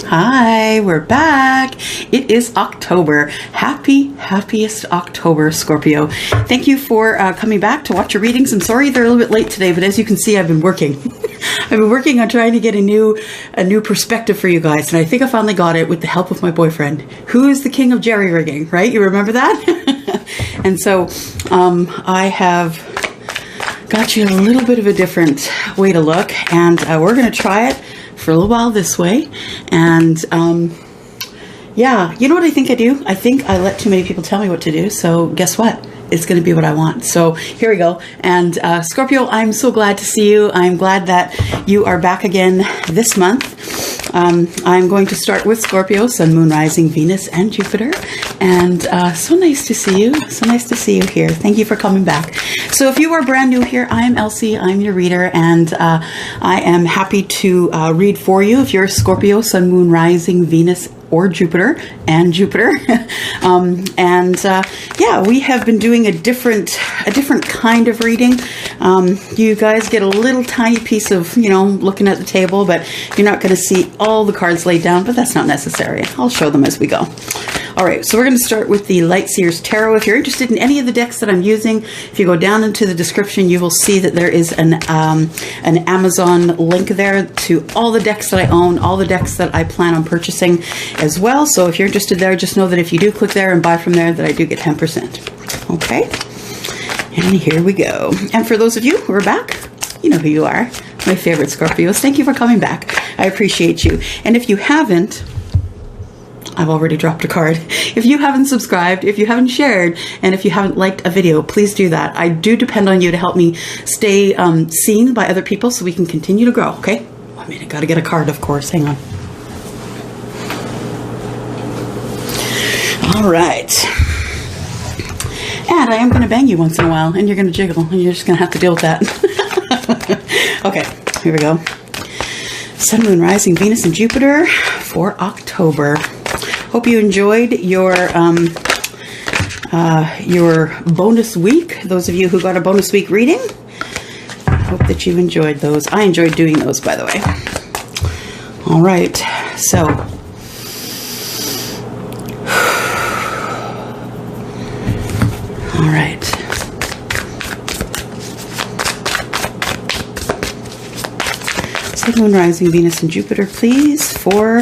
Hi, we're back. It is October. Happiest October, Scorpio. Thank you for coming back to watch your readings. I'm sorry they're a little bit late today, but as you can see, I've been working. I've been working on trying to get a new perspective for you guys, and I think I finally got it with the help of my boyfriend, who is the king of jerry rigging, right? You remember that? And so I have got you a little bit of a different way to look, and we're going to try it for a little while this way. And yeah, you know what I think I do? I think I let too many people tell me what to do. So guess what? It's going to be what I want. So here we go. And Scorpio, I'm so glad to see you. I'm glad that you are back again this month. I'm going to start with Scorpio, Sun, Moon, Rising, Venus, and Jupiter. And so nice to see you. So nice to see you here. Thank you for coming back. So if you are brand new here, I am Elsie. I'm your reader, and I am happy to read for you if you're Scorpio, Sun, Moon, Rising, Venus, or Jupiter, and Jupiter. Yeah, we have been doing a different kind of reading. You guys get a little tiny piece of, looking at the table, but you're not going to see all the cards laid down, but that's not necessary. I'll show them as we go. All right, so we're going to start with the Light Seers Tarot. If you're interested in any of the decks that I'm using, if you go down into the description, you will see that there is an Amazon link there to all the decks that I own, all the decks that I plan on purchasing as well. So if you're interested there, just know that if you do click there and buy from there, that I do get 10%. Okay, and here we go. And for those of you who are back, you know who you are, my favorite Scorpios. Thank you for coming back. I appreciate you. And if you haven't, I've already dropped a card. If you haven't subscribed, if you haven't shared, and if you haven't liked a video, please do that. I do depend on you to help me stay seen by other people so we can continue to grow, okay? I mean, I gotta get a card, of course. Hang on. All right. And I am going to bang you once in a while, and you're going to jiggle, and you're just going to have to deal with that. Okay, here we go. Sun, Moon, Rising, Venus, and Jupiter for October. Hope you enjoyed your bonus week. Those of you who got a bonus week reading, I hope that you enjoyed those. I enjoyed doing those, by the way. All right, so all right. Sun, Moon, Rising, Venus, and Jupiter, please, for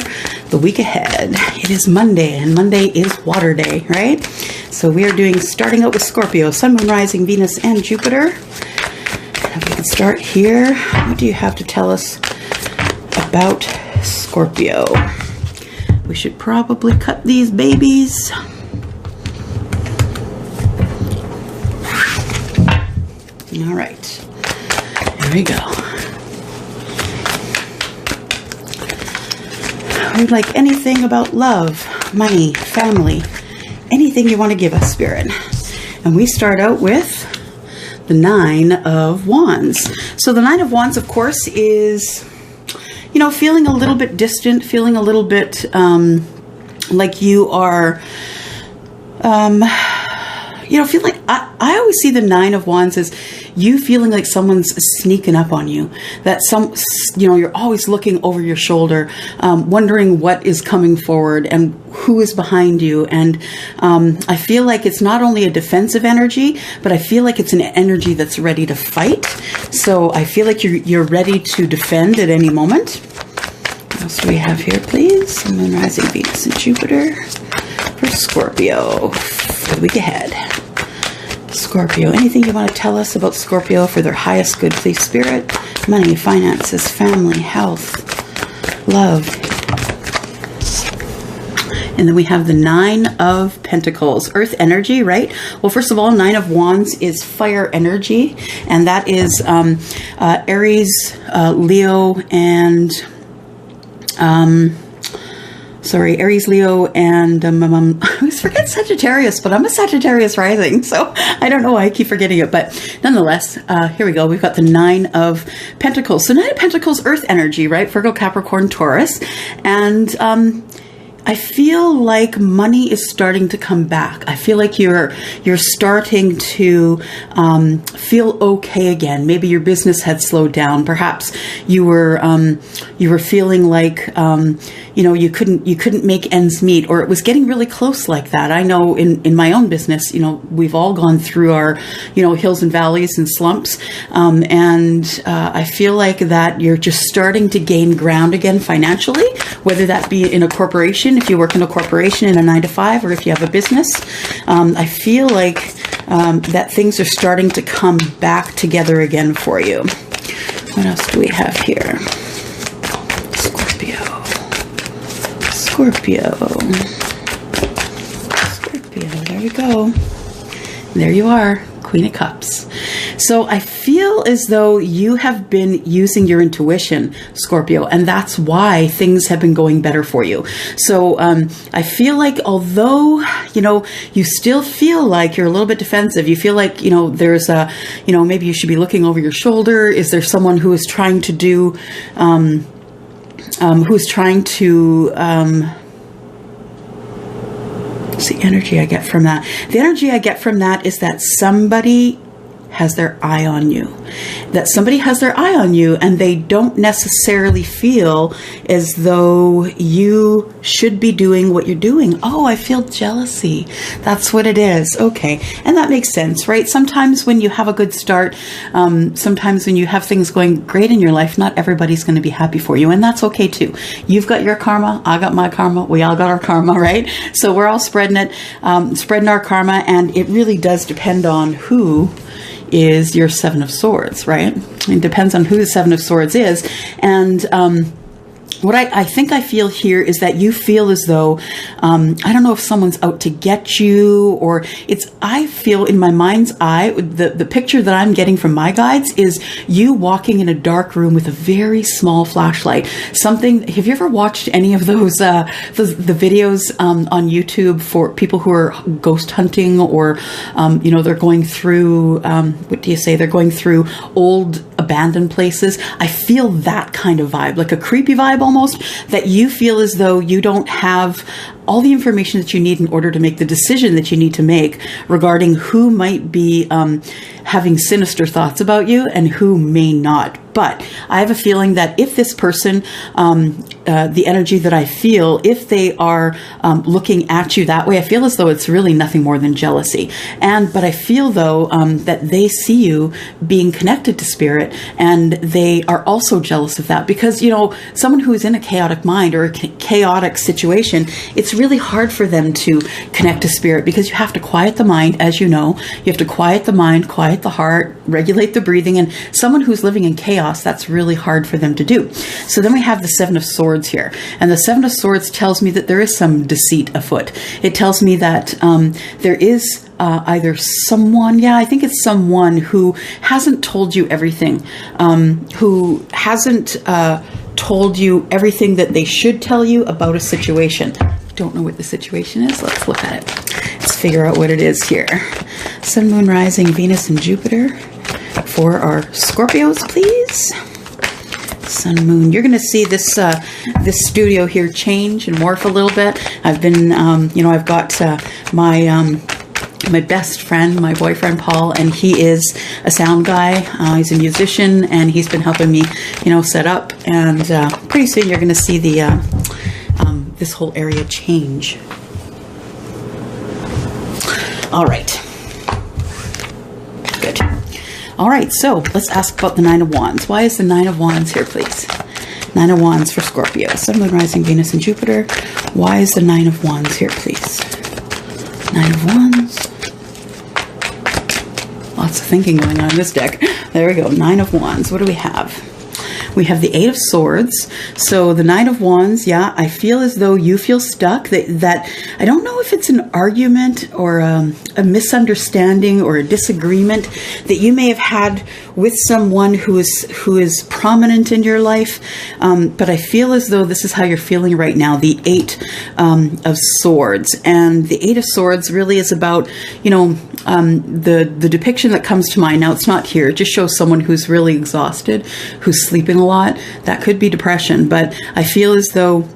the week ahead. It is Monday, and Monday is Water Day, right? So we are starting out with Scorpio, Sun, Moon, Rising, Venus, and Jupiter. And we can start here. What do you have to tell us about Scorpio? We should probably cut these babies. All right, here we go. I would like anything about love, money, family, anything you want to give us, Spirit. And we start out with the Nine of Wands. So the Nine of Wands, of course, is, feeling a little bit distant, feeling a little bit like you are, feel like, I always see the Nine of Wands as you feeling like someone's sneaking up on you, that you're always looking over your shoulder, wondering what is coming forward and who is behind you. And I feel like it's not only a defensive energy, but I feel like it's an energy that's ready to fight. So I feel like you're ready to defend at any moment. What else do we have here, please? Sun, Moon, Rising, Venus, and Jupiter for Scorpio for the week ahead. Scorpio, anything you want to tell us about Scorpio for their highest good, please, Spirit? Money, finances, family, health, love. And then we have the Nine of Pentacles, Earth energy, right? Well, first of all, Nine of Wands is fire energy, and that is Aries, Leo, and Aries, Leo, and I always forget Sagittarius, but I'm a Sagittarius rising, so I don't know why I keep forgetting it. But nonetheless, here we go. We've got the Nine of Pentacles. So Nine of Pentacles, Earth energy, right? Virgo, Capricorn, Taurus. And I feel like money is starting to come back. I feel like you're starting to feel okay again. Maybe your business had slowed down. Perhaps you were feeling like you couldn't make ends meet, or it was getting really close like that. I know in my own business, we've all gone through our hills and valleys and slumps, and I feel like that you're just starting to gain ground again financially, whether that be in a corporation, if you work in a corporation in a 9-to-5, or if you have a business. I feel like that things are starting to come back together again for you. What else do we have here? Scorpio. There we go. There you are, Queen of Cups. So I feel as though you have been using your intuition, Scorpio, and that's why things have been going better for you. So I feel like although, you still feel like you're a little bit defensive, you feel like, there's a, maybe you should be looking over your shoulder. Is there someone who is trying to do, who's trying to, what's the energy I get from that? The energy I get from that is that somebody has their eye on you. That somebody has their eye on you, and they don't necessarily feel as though you should be doing what you're doing. Oh, I feel jealousy. That's what it is. Okay. And that makes sense, right? Sometimes when you have a good start, sometimes when you have things going great in your life, not everybody's going to be happy for you. And that's okay too. You've got your karma. I got my karma. We all got our karma, right? So we're all spreading it, spreading our karma. And it really does depend on who is your Seven of Swords, right? It depends on who the Seven of Swords is. And what I think I feel here is that you feel as though, I don't know if someone's out to get you, or I feel in my mind's eye, the picture that I'm getting from my guides is you walking in a dark room with a very small flashlight. Have you ever watched any of the videos on YouTube for people who are ghost hunting, or, they're going through, they're going through old abandoned places? I feel that kind of vibe, like a creepy vibe almost, that you feel as though you don't have all the information that you need in order to make the decision that you need to make regarding who might be having sinister thoughts about you and who may not. But I have a feeling that if this person, the energy that I feel, if they are looking at you that way, I feel as though it's really nothing more than jealousy. But I feel though that they see you being connected to spirit, and they are also jealous of that, because someone who is in a chaotic mind or a chaotic situation, it's really hard for them to connect to spirit, because you have to quiet the mind, as you know. You have to quiet the mind, quiet the heart, regulate the breathing, and someone who's living in chaos, that's really hard for them to do. So then we have the Seven of Swords here, and the Seven of Swords tells me that there is some deceit afoot. It tells me that there is either someone, I think it's someone who hasn't told you everything, who hasn't told you everything that they should tell you about a situation. Don't know what the situation is. Let's look at it. Let's figure out what it is here. Sun, Moon, Rising, Venus, and Jupiter for our Scorpios, please. Sun, Moon. You're going to see this this studio here change and morph a little bit. I've been, I've got my best friend, my boyfriend Paul, and he is a sound guy. He's a musician, and he's been helping me, set up. And pretty soon you're going to see the this whole area change. All right. Good. All right, so let's ask about the Nine of Wands. Why is the Nine of Wands here, please? Nine of Wands for Scorpio. Sun, Moon, Rising, Venus, and Jupiter. Why is the Nine of Wands here, please? Nine of Wands. Lots of thinking going on in this deck. There we go. Nine of Wands. What do we have? We have the Eight of Swords. So the Nine of Wands, I feel as though you feel stuck. That I don't know if it's an argument or a misunderstanding or a disagreement that you may have had with someone who is prominent in your life. But I feel as though this is how you're feeling right now. The Eight of Swords, and the Eight of Swords really is about, the depiction that comes to mind. Now it's not here. It just shows someone who's really exhausted, who's sleeping a lot. That could be depression, but I feel as though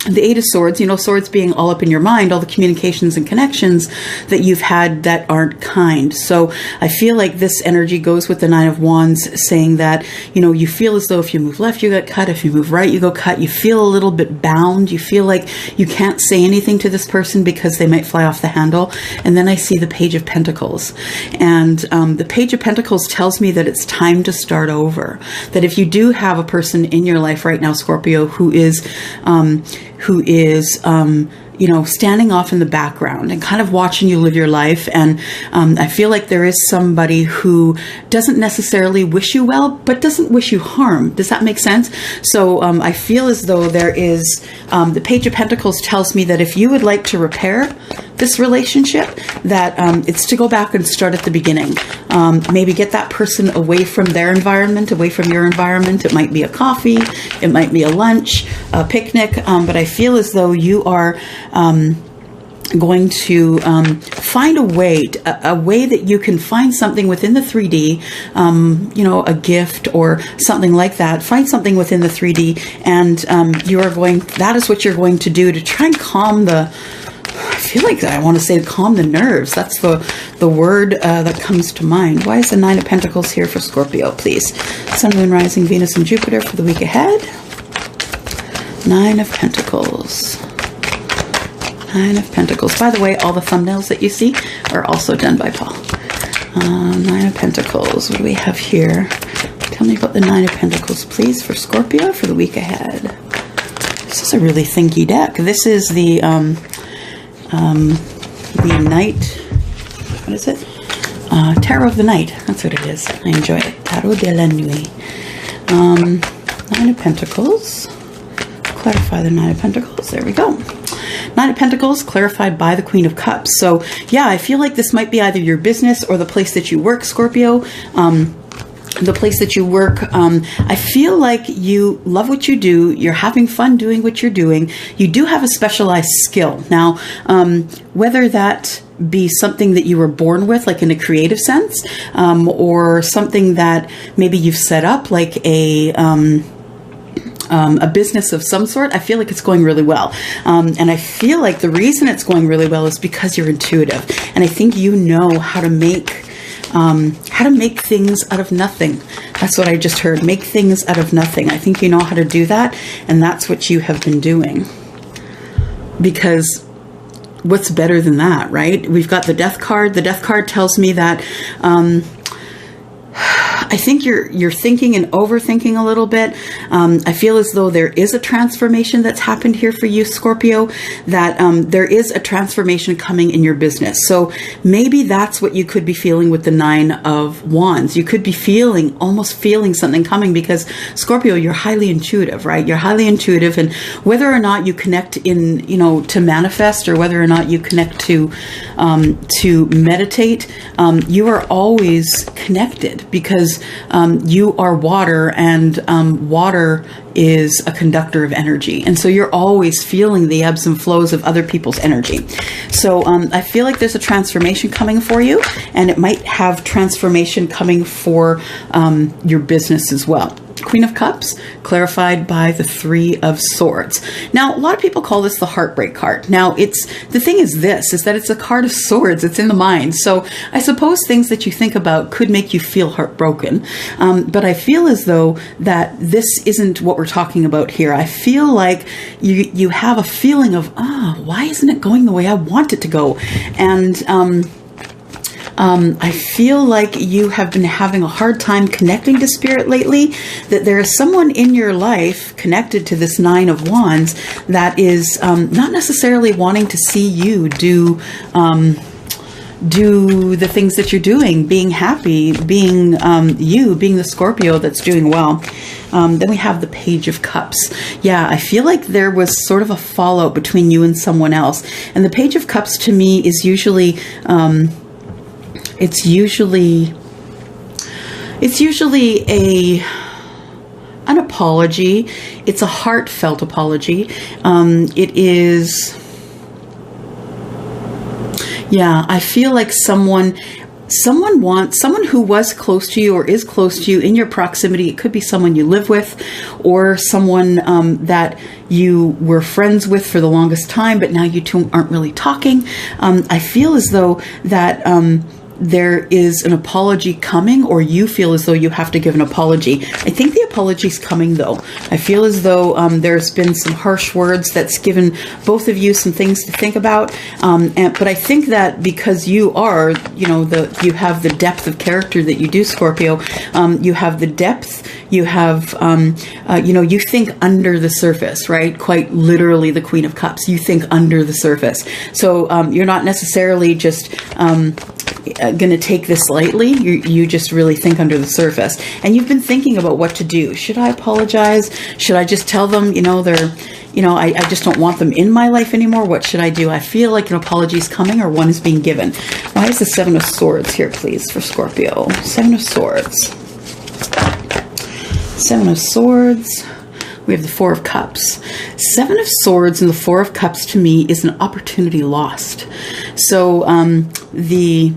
the Eight of Swords, you know, swords being all up in your mind, all the communications and connections that you've had that aren't kind. So I feel like this energy goes with the Nine of Wands, saying that, you know, you feel as though if you move left, you get cut. If you move right, you go cut. You feel a little bit bound. You feel like you can't say anything to this person because they might fly off the handle. And then I see the Page of Pentacles. And the Page of Pentacles tells me that it's time to start over. That if you do have a person in your life right now, Scorpio, who is you know, standing off in the background and kind of watching you live your life. And I feel like there is somebody who doesn't necessarily wish you well, but doesn't wish you harm. Does that make sense? So I feel as though there is, the Page of Pentacles tells me that if you would like to repair this relationship, that it's to go back and start at the beginning. Maybe get that person away from their environment, away from your environment. It might be a coffee, it might be a lunch, a picnic, but I feel as though you are going to find a way that you can find something within the 3D, you know, a gift or something like that. Find something within the 3D, and you are going, that is what you're going to do to try and calm the, I feel like I want to say calm the nerves. That's the word that comes to mind. Why is the Nine of Pentacles here for Scorpio, please? Sun, Moon, Rising, Venus, and Jupiter for the week ahead. Nine of Pentacles. Nine of Pentacles. By the way, all the thumbnails that you see are also done by Paul. Nine of Pentacles. What do we have here? Tell me about the Nine of Pentacles, please, for Scorpio for the week ahead. This is a really thinky deck. This is the night, what is it? Tarot of the Night. That's what it is. I enjoy it. Tarot de la Nuit. Nine of Pentacles. Clarify the Nine of Pentacles. There we go. Nine of Pentacles clarified by the Queen of Cups. So yeah, I feel like this might be either your business or the place that you work, Scorpio. The place that you work, I feel like you love what you do. You're having fun doing what you're doing. You do have a specialized skill. Now, whether that be something that you were born with, like in a creative sense, or something that maybe you've set up, like a business of some sort, I feel like it's going really well. And I feel like the reason it's going really well is because you're intuitive. And I think you know how to make things out of nothing. That's what I just heard. Make things out of nothing. I think you know how to do that. And that's what you have been doing. Because what's better than that, right? We've got the Death card. The Death card tells me that, I think you're thinking and overthinking a little bit. I feel as though there is a transformation that's happened here for you, Scorpio, that there is a transformation coming in your business. So maybe that's what you could be feeling with the Nine of Wands. You could be almost feeling something coming, because Scorpio, you're highly intuitive, right? You're highly intuitive, and whether or not you connect in, you know, to manifest, or whether or not you connect to meditate, you are always connected, because you are water, and water is a conductor of energy. And so you're always feeling the ebbs and flows of other people's energy. So I feel like there's a transformation coming for you, and it might have transformation coming for your business as well. Queen of Cups, clarified by the Three of Swords. Now, a lot of people call this the Heartbreak card. Now, the thing is that it's a card of swords. It's in the mind. So I suppose things that you think about could make you feel heartbroken. But I feel as though that this isn't what we're talking about here. I feel like you have a feeling of, why isn't it going the way I want it to go? And I feel like you have been having a hard time connecting to spirit lately, that there is someone in your life connected to this Nine of Wands that is not necessarily wanting to see you do the things that you're doing, being happy, being being the Scorpio that's doing well. Then we have the Page of Cups. Yeah, I feel like there was sort of a fallout between you and someone else. And the Page of Cups to me is usually... It's usually an apology. It's a heartfelt apology. It is, yeah, I feel like someone someone who was close to you or is close to you in your proximity. It could be someone you live with, or someone that you were friends with for the longest time, but now you two aren't really talking. I feel as though that there is an apology coming, or you feel as though you have to give an apology. I think the apology's coming, though. I feel as though there's been some harsh words that's given both of you some things to think about. But I think that because you are, you have the depth of character that you do, Scorpio. You have the depth. You have, you think under the surface, right? Quite literally, the Queen of Cups. You think under the surface. So you're not necessarily just going to take this lightly. You just really think under the surface, and you've been thinking about what to do. Should I apologize? Should I just tell them, I just don't want them in my life anymore? What should I do? I feel like an apology is coming, or one is being given. Why is the Seven of Swords here, please, for Scorpio? Seven of Swords. Seven of Swords. We have the Four of Cups. Seven of Swords and the Four of Cups to me is an opportunity lost. So the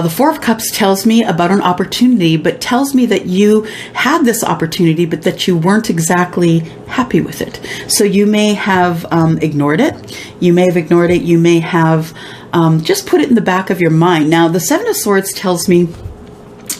Four of Cups tells me about an opportunity, but tells me that you had this opportunity, but that you weren't exactly happy with it. So you may have ignored it. You may have ignored it. You may have just put it in the back of your mind. Now, the Seven of Swords tells me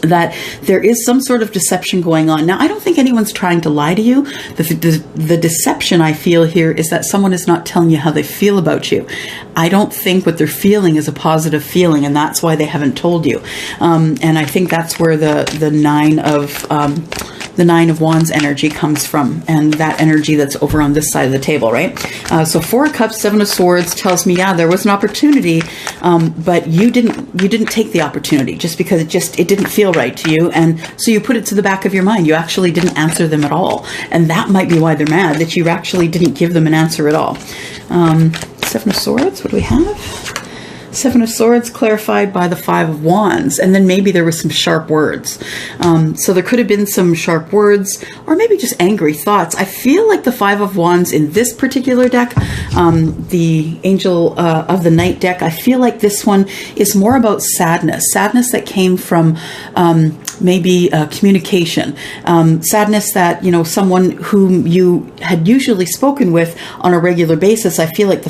that there is some sort of deception going on. Now, I don't think anyone's trying to lie to you. The deception I feel here is that someone is not telling you how they feel about you. I don't think what they're feeling is a positive feeling, and that's why they haven't told you. And I think that's where the Nine of Wands energy comes from, and that energy that's over on this side of the table, right? So Four of Cups, Seven of Swords tells me, yeah, there was an opportunity, but you didn't take the opportunity just because it didn't feel right to you, and so you put it to the back of your mind. You actually didn't answer them at all, and that might be why they're mad, that you actually didn't give them an answer at all. Seven of Swords, what do we have? Seven of Swords clarified by the Five of Wands, and then maybe there were some sharp words. So there could have been some sharp words, or maybe just angry thoughts. I feel like the Five of Wands in this particular deck, the Angel of the Night deck, I feel like this one is more about sadness that came from maybe communication, sadness that, someone whom you had usually spoken with on a regular basis. I feel like the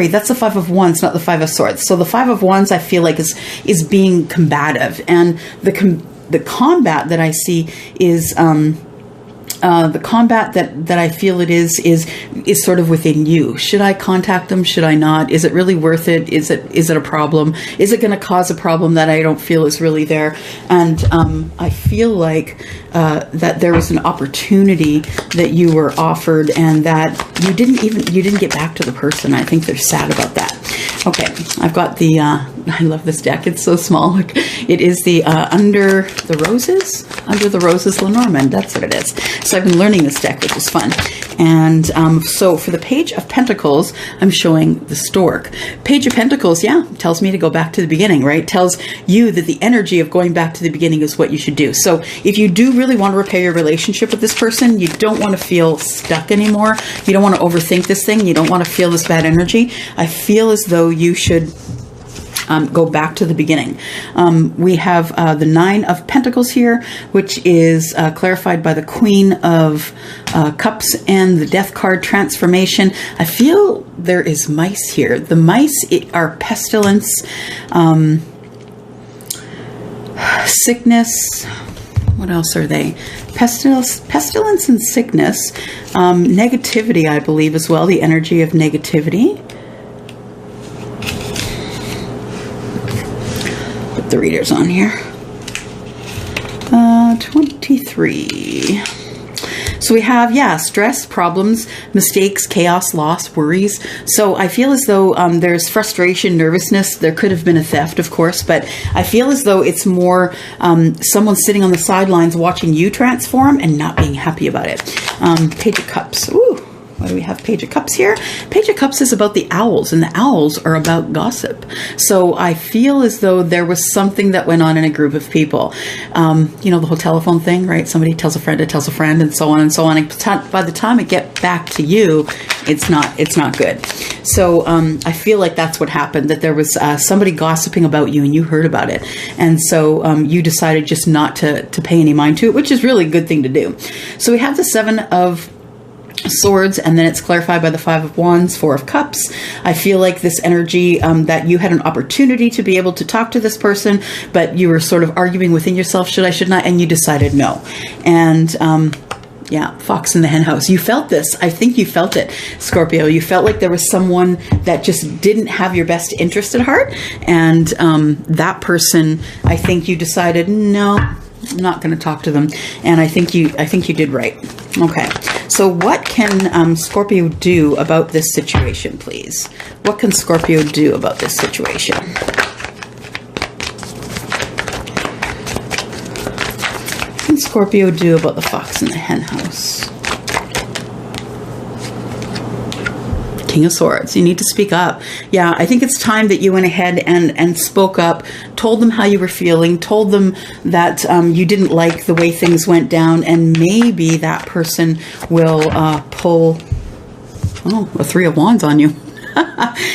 that's the Five of Wands, not the Five of Swords. So the Five of Wands, I feel like, is being combative, and the combat that I see is the combat that I feel it is sort of within you. Should I contact them? Should I not? Is it really worth it? Is it a problem? Is it going to cause a problem that I don't feel is really there? And I feel like that there was an opportunity that you were offered, and that you didn't get back to the person. I think they're sad about that. Okay, I've got the I love this deck. It's so small. Look, it is the Under the Roses Lenormand. That's what it is. So I've been learning this deck, which is fun. And so for the Page of Pentacles, I'm showing the Stork. Page of Pentacles, yeah, tells me to go back to the beginning, right? Tells you that the energy of going back to the beginning is what you should do. So if you do really want to repair your relationship with this person, you don't want to feel stuck anymore. You don't want to overthink this thing. You don't want to feel this bad energy. I feel as though you should go back to the beginning. We have the Nine of Pentacles here, which is clarified by the Queen of Cups and the Death card, transformation. I feel there is mice here. The mice are pestilence, sickness. What else are they? Pestilence and sickness. Negativity, I believe, as well. The energy of negativity. The readers on here. 23. So we have, stress, problems, mistakes, chaos, loss, worries. So I feel as though there's frustration, nervousness. There could have been a theft, of course, but I feel as though it's more someone sitting on the sidelines watching you transform and not being happy about it. Page of Cups. Ooh. Why do we have Page of Cups here? Page of Cups is about the owls, and the owls are about gossip. So I feel as though there was something that went on in a group of people. You know, the whole telephone thing, right? Somebody tells a friend, it tells a friend, and so on and so on. And by the time it gets back to you, it's not good. So I feel like that's what happened, that there was somebody gossiping about you and you heard about it. And so you decided just not to pay any mind to it, which is really a good thing to do. So we have the Seven of Swords, and then it's clarified by the Five of Wands, Four of Cups. I feel like this energy that you had an opportunity to be able to talk to this person, but you were sort of arguing within yourself, should I, should not, and you decided no. And yeah, fox in the hen house. You felt this. I think you felt it, Scorpio. You felt like there was someone that just didn't have your best interest at heart, and that person, I think you decided, no, I'm not going to talk to them. And I think you did right. Okay. So what can Scorpio do about this situation, please? What can Scorpio do about this situation? What can Scorpio do about the fox in the hen house? King of Swords. You need to speak up. Yeah, I think it's time that you went ahead and spoke up, told them how you were feeling, told them that you didn't like the way things went down, and maybe that person will pull a Three of Wands on you.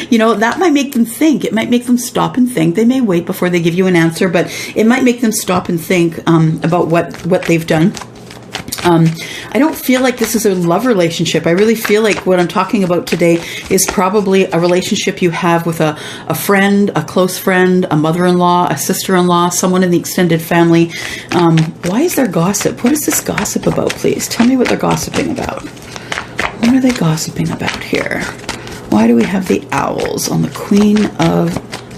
You know, that might make them think. It might make them stop and think. They may wait before they give you an answer, but it might make them stop and think about what they've done. I don't feel like this is a love relationship. I really feel like what I'm talking about today is probably a relationship you have with a friend, a close friend, a mother-in-law, a sister-in-law, someone in the extended family. Why is there gossip? What is this gossip about, please? Tell me what they're gossiping about. What are they gossiping about here? Why do we have the owls on the Queen of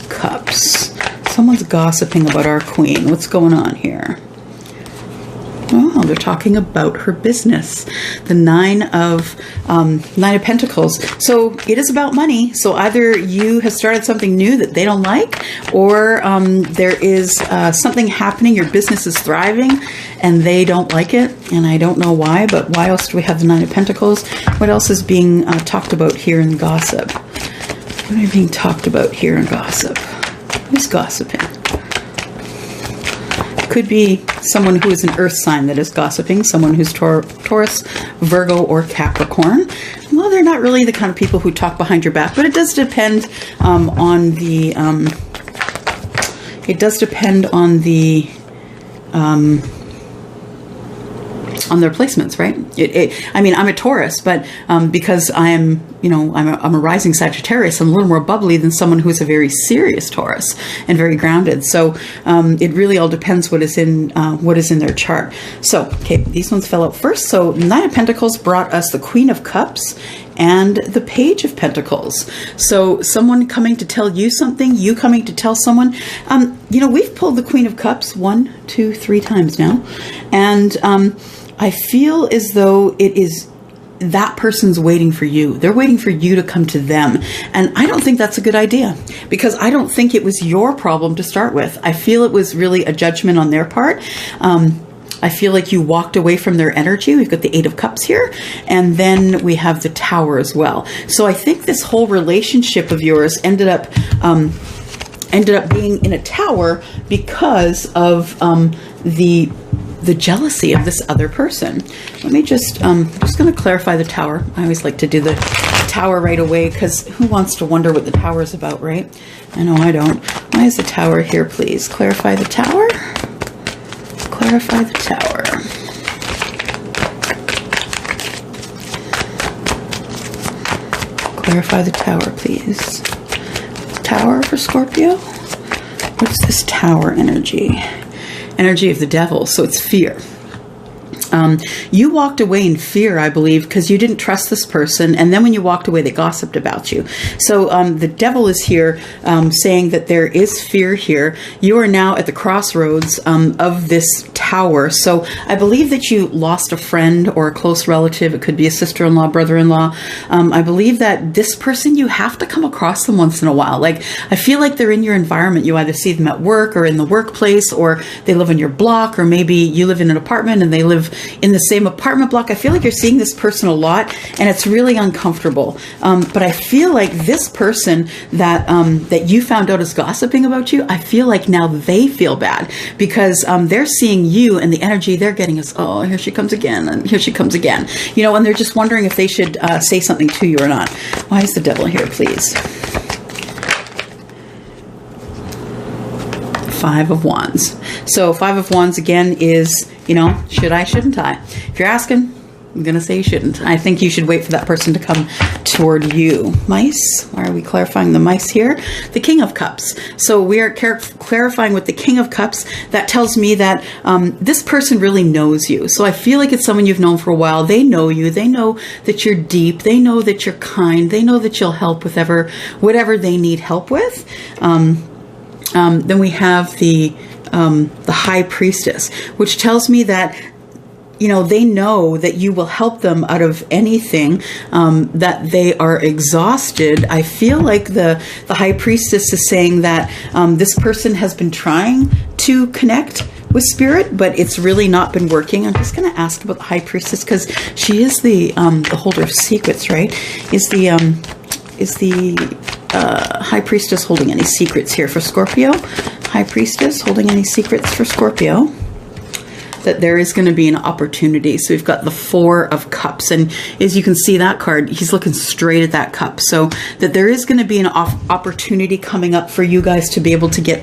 Cups? Someone's gossiping about our queen. What's going on here? Oh, they're talking about her business. The Nine of Pentacles. So it is about money. So either you have started something new that they don't like, or there is something happening. Your business is thriving and they don't like it. And I don't know why, but why else do we have the Nine of Pentacles? What else is being talked about here in gossip? What are being talked about here in gossip? Who's gossiping? Could be someone who is an earth sign that is gossiping, someone who's Taurus, Virgo, or Capricorn. Well, they're not really the kind of people who talk behind your back, but it does depend on the on their placements, right? I mean, I'm a Taurus, but because I'm a rising Sagittarius, I'm a little more bubbly than someone who's a very serious Taurus and very grounded. So it really all depends what is in their chart. So, okay, these ones fell out first. So Nine of Pentacles brought us the Queen of Cups and the Page of Pentacles. So someone coming to tell you something, you coming to tell someone. We've pulled the Queen of Cups 1, 2, 3 times now, and I feel as though it is that person's waiting for you. They're waiting for you to come to them. And I don't think that's a good idea, because I don't think it was your problem to start with. I feel it was really a judgment on their part. I feel like you walked away from their energy. We've got the Eight of Cups here, and then we have the Tower as well. So I think this whole relationship of yours ended up being in a tower because of the jealousy of this other person. Let me just, I'm just going to clarify the Tower. I always like to do the Tower right away, because who wants to wonder what the Tower is about, right? I know I don't. Why is the Tower here, please? Clarify the Tower. Clarify the Tower. Clarify the Tower, please. Tower for Scorpio? What's this Tower energy? Energy of the devil, so it's fear. You walked away in fear, I believe, because you didn't trust this person, and then when you walked away, they gossiped about you. So the devil is here saying that there is fear here. You are now at the crossroads of this Tower. So I believe that you lost a friend or a close relative. It could be a sister-in-law, brother-in-law. I believe that this person, you have to come across them once in a while. Like, I feel like they're in your environment. You either see them at work or in the workplace, or they live in your block, or maybe you live in an apartment and they live in the same apartment block. I feel like you're seeing this person a lot, and it's really uncomfortable. But I feel like this person that that you found out is gossiping about you, I feel like now they feel bad because they're seeing you, and the energy they're getting is, oh, here she comes again, and here she comes again. You know, and they're just wondering if they should say something to you or not. Why is the devil here, please? Five of Wands. So Five of Wands again is, you know, should I, shouldn't I? If you're asking, I'm going to say you shouldn't. I think you should wait for that person to come toward you. Mice. Why are we clarifying the mice here? The King of Cups. So we are clarifying with the King of Cups. That tells me that this person really knows you. So I feel like it's someone you've known for a while. They know you. They know that you're deep. They know that you're kind. They know that you'll help with whatever they need help with. Then we have the High Priestess, which tells me that, you know, they know that you will help them out of anything, that they are exhausted. I feel like the High Priestess is saying that this person has been trying to connect with Spirit, but it's really not been working. I'm just going to ask about the High Priestess because she is the holder of secrets, right? Is the High Priestess holding any secrets here for Scorpio? High Priestess holding any secrets for Scorpio? That there is going to be an opportunity. So we've got the Four of Cups, and as you can see that card, he's looking straight at that cup. So that there is going to be an opportunity coming up for you guys to be able to get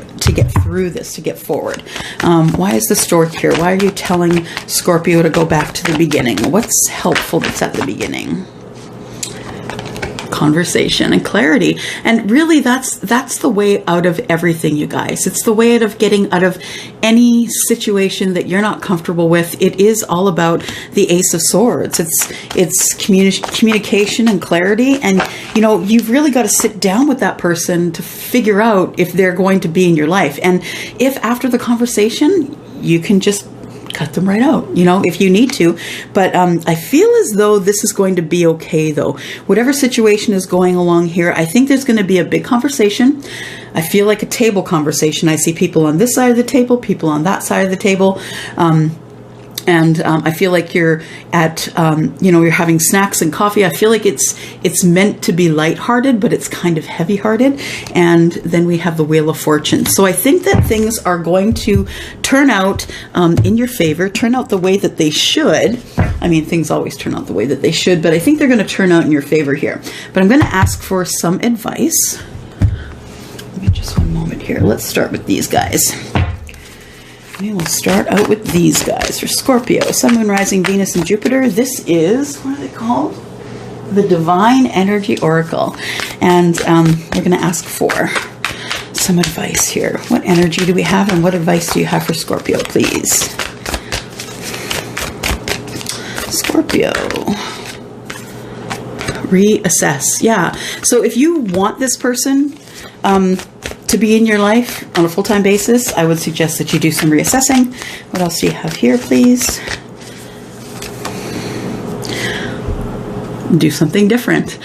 through this, to get forward. Why is the stork here? Why are you telling Scorpio to go back to the beginning? What's helpful that's at the beginning? Conversation and clarity. And really that's the way out of everything, you guys. It's the way out of getting out of any situation that you're not comfortable with. It is all about the Ace of Swords. It's communication and clarity, and you know, you've really got to sit down with that person to figure out if they're going to be in your life, and if after the conversation you can just cut them right out, you know, if you need to. But I feel as though this is going to be okay, though. Whatever situation is going along here, I think there's going to be a big conversation. I feel like a table conversation. I see people on this side of the table, people on that side of the table. And I feel like you're at, you know, you're having snacks and coffee. I feel like it's meant to be lighthearted, but it's kind of heavy-hearted. And then we have the Wheel of Fortune. So I think that things are going to turn out in your favor, turn out the way that they should. I mean, things always turn out the way that they should, but I think they're going to turn out in your favor here. But I'm going to ask for some advice. Give me just one moment here. Let's start with these guys. We will start out with these guys for Scorpio, Sun, Moon, Rising, Venus, and Jupiter. This is, what are they called? The Divine Energy Oracle. And we're going to ask for some advice here. What energy do we have, and what advice do you have for Scorpio, please? Scorpio. Reassess. Yeah. So if you want this person to be in your life on a full-time basis, I would suggest that you do some reassessing. What else do you have here, please? Do something different.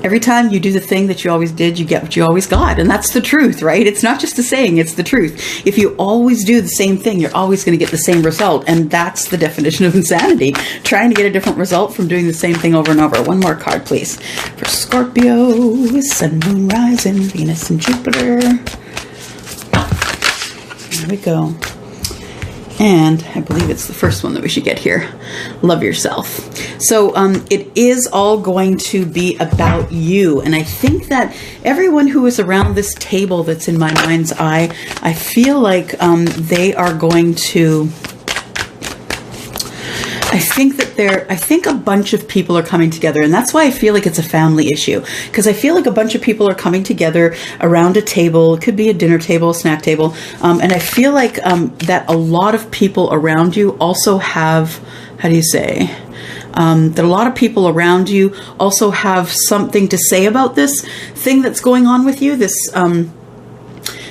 Every time you do the thing that you always did, you get what you always got. And that's the truth, right? It's not just a saying, it's the truth. If you always do the same thing, you're always going to get the same result. And that's the definition of insanity. Trying to get a different result from doing the same thing over and over. One more card, please. For Scorpio, Sun, Moon, Rising, Venus, and Jupiter. There we go. And I believe it's the first one that we should get here. Love yourself. So it is all going to be about you. And I think that everyone who is around this table that's in my mind's eye, I feel like they are going to... I think a bunch of people are coming together, and that's why I feel like it's a family issue, because I feel like a bunch of people are coming together around a table. It could be a dinner table, a snack table, and I feel like that a lot of people around you also have, how do you say, that a lot of people around you also have something to say about this thing that's going on with you, this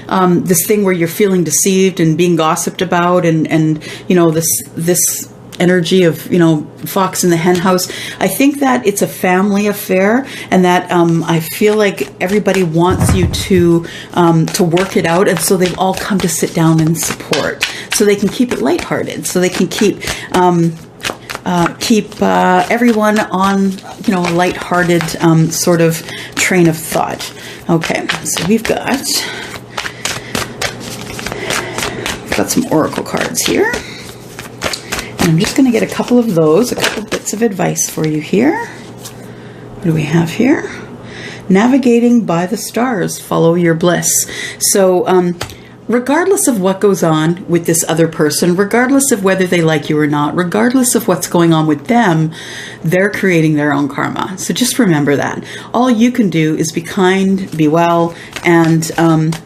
this thing where you're feeling deceived and being gossiped about, and you know, this energy of, you know, fox in the hen house. I think that it's a family affair, and that I feel like everybody wants you to work it out, and so they've all come to sit down and support, so they can keep it lighthearted, so they can keep everyone on, you know, a lighthearted sort of train of thought. Okay, so we've got some oracle cards here. I'm just going to get a couple of those, a couple bits of advice for you here. What do we have here? Navigating by the stars, follow your bliss. So, regardless of what goes on with this other person, regardless of whether they like you or not, regardless of what's going on with them, they're creating their own karma. So just remember that. All you can do is be kind, be well, and,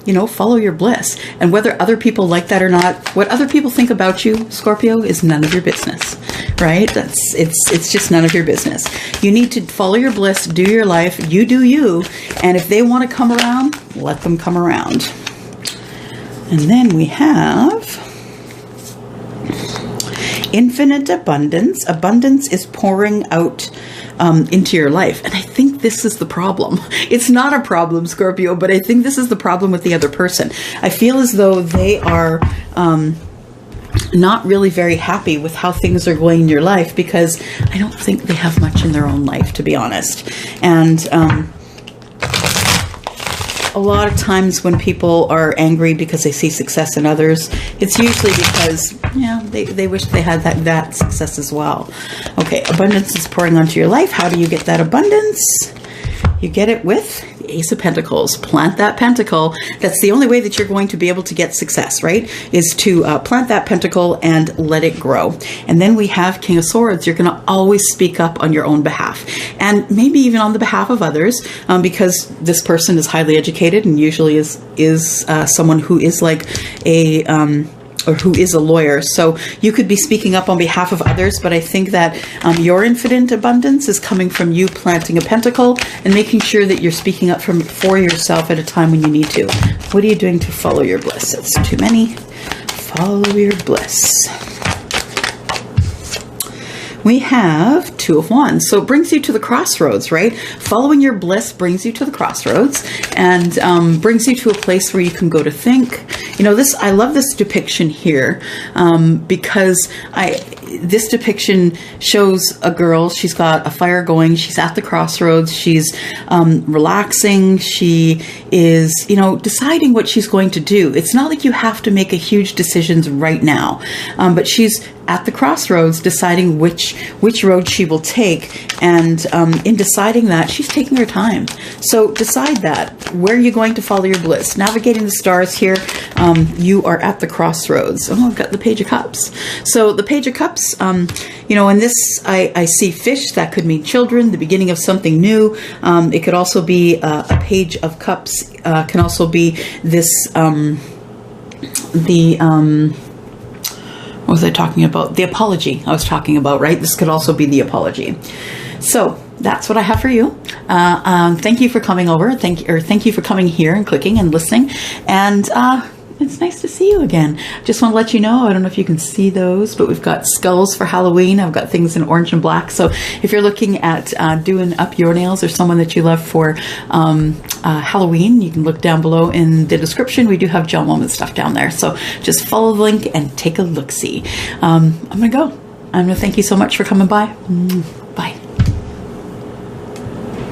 you know, follow your bliss. And whether other people like that or not, what other people think about you, Scorpio, is none of your business, right? It's just none of your business. You need to follow your bliss, do your life, you do you, and if they want to come around, let them come around. And then we have infinite abundance. Abundance is pouring out into your life. And I think this is the problem. It's not a problem, Scorpio, but I think this is the problem with the other person. I feel as though they are not really very happy with how things are going in your life, because I don't think they have much in their own life, to be honest. And a lot of times when people are angry because they see success in others, it's usually because, yeah, they wish they had that success as well. Okay, abundance is pouring onto your life. How do you get that abundance? You get it with the Ace of Pentacles. Plant that pentacle. That's the only way that you're going to be able to get success, right? Is to plant that pentacle and let it grow. And then we have King of Swords. You're going to always speak up on your own behalf, and maybe even on the behalf of others, because this person is highly educated and usually is someone who is like a or who is a lawyer. So you could be speaking up on behalf of others, but I think that your infinite abundance is coming from you planting a pentacle and making sure that you're speaking up for yourself at a time when you need to. What are you doing to follow your bliss? That's too many. Follow your bliss. We have Two of Wands. So it brings you to the crossroads, right? Following your bliss brings you to the crossroads, and brings you to a place where you can go to think. You know, I love this depiction here, because this depiction shows a girl. She's got a fire going. She's at the crossroads. She's relaxing. She is, you know, deciding what she's going to do. It's not like you have to make a huge decisions right now, but she's at the crossroads deciding which road she will take, and in deciding that, she's taking her time. So decide that. Where are you going to follow your bliss? Navigating the stars here. You are at the crossroads. Oh, I've got the Page of Cups. So the Page of Cups, you know, in this, I see fish. That could mean children, the beginning of something new. It could also be a Page of Cups. Can also be this, what was I talking about? The apology I was talking about, right? This could also be the apology. So that's what I have for you. Thank you for coming over. Thank you for coming here and clicking and listening. And it's nice to see you again. Just want to let you know, I don't know if you can see those, but we've got skulls for Halloween. I've got things in orange and black. So if you're looking at doing up your nails, or someone that you love for Halloween, you can look down below in the description. We do have gel moment stuff down there. So just follow the link and take a look-see. I'm going to go. I'm going to thank you so much for coming by. Bye.